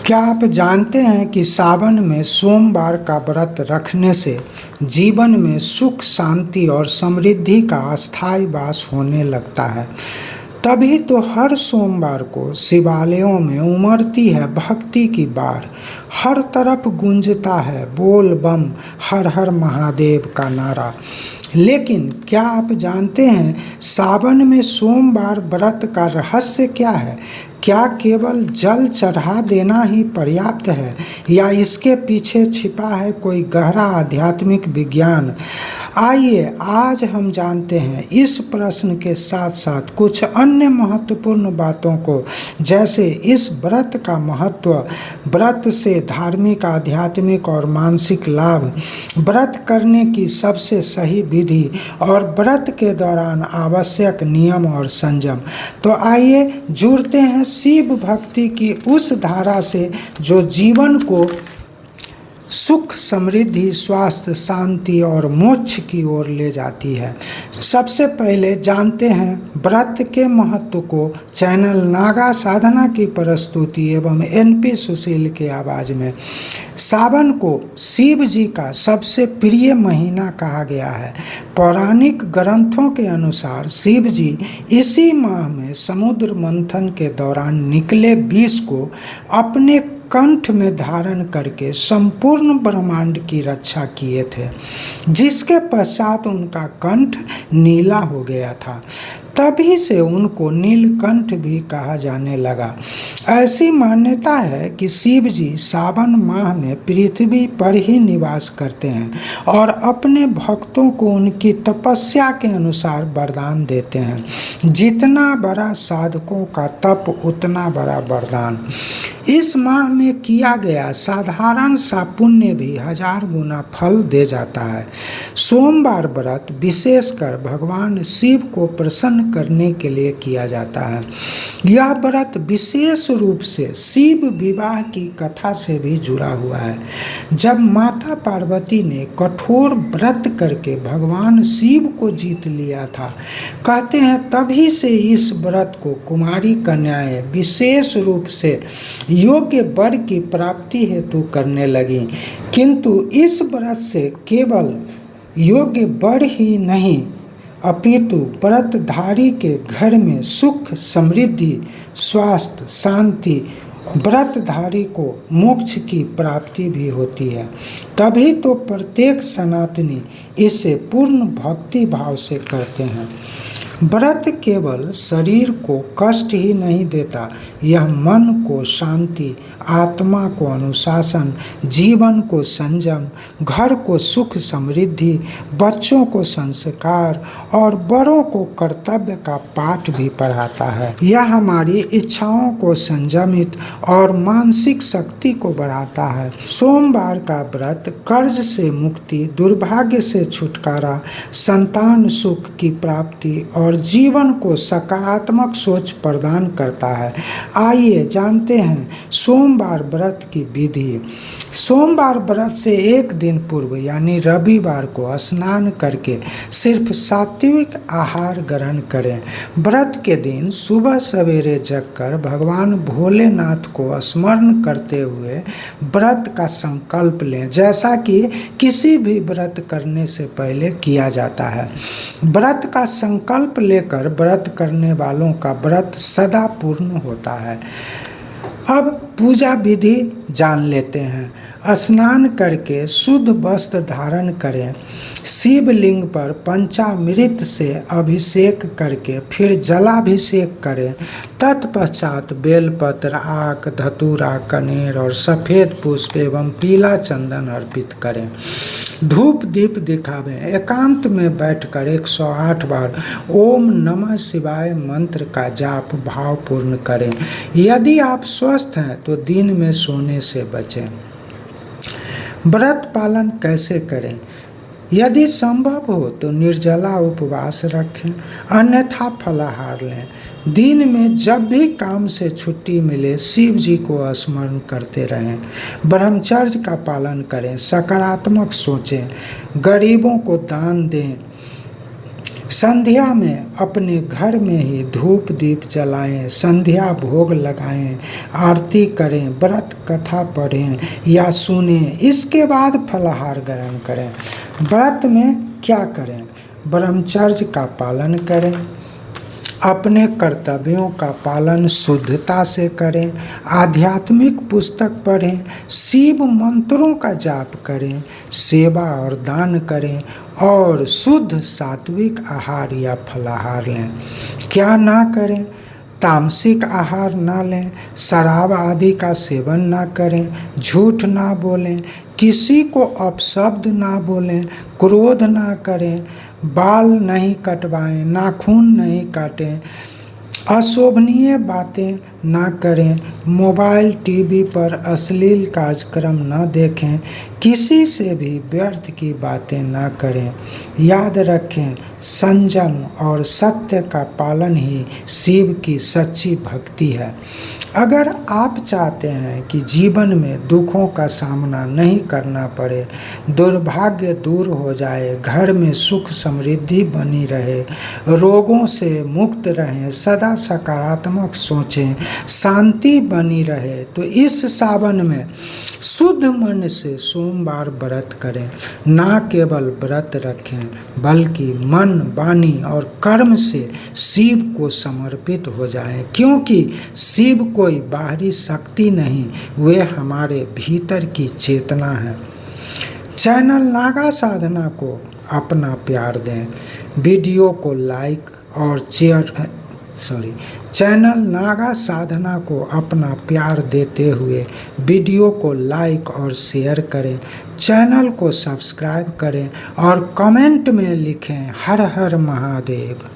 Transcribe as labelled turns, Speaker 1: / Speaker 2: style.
Speaker 1: क्या आप जानते हैं कि सावन में सोमवार का व्रत रखने से जीवन में सुख, शांति और समृद्धि का अस्थायी वास होने लगता है। तभी तो हर सोमवार को शिवालयों में उमड़ती है भक्ति की बाढ़। हर तरफ गूंजता है बोल बम हर हर महादेव का नारा। लेकिन क्या आप जानते हैं सावन में सोमवार व्रत का रहस्य क्या है? क्या केवल जल चढ़ा देना ही पर्याप्त है या इसके पीछे छिपा है कोई गहरा आध्यात्मिक विज्ञान? आइए आज हम जानते हैं इस प्रश्न के साथ साथ कुछ अन्य महत्वपूर्ण बातों को, जैसे इस व्रत का महत्व, व्रत से धार्मिक, आध्यात्मिक और मानसिक लाभ, व्रत करने की सबसे सही विधि और व्रत के दौरान आवश्यक नियम और संयम। तो आइए जुड़ते हैं शिव भक्ति की उस धारा से जो जीवन को सुख, समृद्धि, स्वास्थ्य, शांति और मोक्ष की ओर ले जाती है। सबसे पहले जानते हैं व्रत के महत्व को चैनल नागा साधना की प्रस्तुति एवं एनपी सुशील के आवाज़ में। सावन को शिव जी का सबसे प्रिय महीना कहा गया है। पौराणिक ग्रंथों के अनुसार शिव जी इसी माह में समुद्र मंथन के दौरान निकले विष को अपने कंठ में धारण करके संपूर्ण ब्रह्मांड की रक्षा किए थे, जिसके पश्चात उनका कंठ नीला हो गया था। तभी से उनको नीलकंठ भी कहा जाने लगा। ऐसी मान्यता है कि शिव जी सावन माह में पृथ्वी पर ही निवास करते हैं और अपने भक्तों को उनकी तपस्या के अनुसार वरदान देते हैं। जितना बड़ा साधकों का तप उतना बड़ा वरदान। इस माह में किया गया साधारण सा पुण्य भी 1000 गुना फल दे जाता है। सोमवार व्रत विशेषकर भगवान शिव को प्रसन्न करने के लिए किया जाता है। यह व्रत विशेष रूप से शिव विवाह की कथा से भी जुड़ा हुआ है। जब माता पार्वती ने कठोर व्रत करके भगवान शिव को जीत लिया था, कहते हैं तभी से इस व्रत को कुमारी कन्याएं विशेष रूप से योग्य वर की प्राप्ति हेतु करने लगी। किंतु इस व्रत से केवल योग्य वर ही नहीं अपितु व्रतधारी के घर में सुख, समृद्धि, स्वास्थ्य, शांति, व्रतधारी को मोक्ष की प्राप्ति भी होती है। तभी तो प्रत्येक सनातनी इसे पूर्ण भक्ति भाव से करते हैं। व्रत केवल शरीर को कष्ट ही नहीं देता, यह मन को शांति, आत्मा को अनुशासन, जीवन को संयम, घर को सुख समृद्धि, बच्चों को संस्कार और बड़ों को कर्तव्य का पाठ भी पढ़ाता है। यह हमारी इच्छाओं को संयमित और मानसिक शक्ति को बढ़ाता है। सोमवार का व्रत कर्ज से मुक्ति, दुर्भाग्य से छुटकारा, संतान सुख की प्राप्ति और जीवन को सकारात्मक सोच प्रदान करता है। आइए जानते हैं सोमवार व्रत की विधि। सोमवार व्रत से एक दिन पूर्व यानी रविवार को स्नान करके सिर्फ सात्विक आहार ग्रहण करें। व्रत के दिन सुबह सवेरे जगकर भगवान भोलेनाथ को स्मरण करते हुए व्रत का संकल्प लें, जैसा कि किसी भी व्रत करने से पहले किया जाता है। व्रत का संकल्प लेकर व्रत करने वालों का व्रत सदा पूर्ण होता है। अब पूजा विधि जान लेते हैं। स्नान करके शुद्ध वस्त्र धारण करें। शिवलिंग पर पंचामृत से अभिषेक करके फिर जलाभिषेक करें। तत्पश्चात बेलपत्र, आक, धतूरा, कनेर और सफ़ेद पुष्प एवं पीला चंदन अर्पित करें। धूप दीप दिखावें। एकांत में बैठकर 108 बार ओम नमः शिवाय मंत्र का जाप भावपूर्ण करें। यदि आप स्वस्थ हैं तो दिन में सोने से बचें। व्रत पालन कैसे करें? यदि संभव हो तो निर्जला उपवास रखें, अन्यथा फलाहार लें। दिन में जब भी काम से छुट्टी मिले शिव जी को स्मरण करते रहें। ब्रह्मचर्य का पालन करें, सकारात्मक सोचें, गरीबों को दान दें, संध्या में अपने घर में ही धूप दीप जलाएं, संध्या भोग लगाएं, आरती करें, व्रत कथा पढ़ें या सुनें। इसके बाद फलाहार ग्रहण करें। व्रत में क्या करें? ब्रह्मचर्य का पालन करें, अपने कर्तव्यों का पालन शुद्धता से करें, आध्यात्मिक पुस्तक पढ़ें, शिव मंत्रों का जाप करें, सेवा और दान करें और शुद्ध सात्विक आहार या फलाहार लें। क्या ना करें? तामसिक आहार ना लें, शराब आदि का सेवन ना करें, झूठ ना बोलें, किसी को अपशब्द ना बोलें, क्रोध ना करें, बाल नहीं कटवाएं, नाखून नहीं काटें, अशोभनीय बातें ना करें, मोबाइल टीवी पर अश्लील कार्यक्रम न देखें, किसी से भी व्यर्थ की बातें ना करें। याद रखें, संयम और सत्य का पालन ही शिव की सच्ची भक्ति है। अगर आप चाहते हैं कि जीवन में दुखों का सामना नहीं करना पड़े, दुर्भाग्य दूर हो जाए, घर में सुख समृद्धि बनी रहे, रोगों से मुक्त रहें, सदा सकारात्मक सोचें, शांति बनी रहे, तो इस सावन में शुद्ध मन से सोमवार व्रत करें। ना केवल व्रत रखें बल्कि मन, वाणी और कर्म से शिव को समर्पित हो जाएं, क्योंकि शिव कोई बाहरी शक्ति नहीं, वे हमारे भीतर की चेतना है। चैनल नागा साधना को अपना प्यार दें। वीडियो को लाइक और चैनल नागा साधना को अपना प्यार देते हुए वीडियो को लाइक और शेयर करें, चैनल को सब्सक्राइब करें और कमेंट में लिखें हर हर महादेव।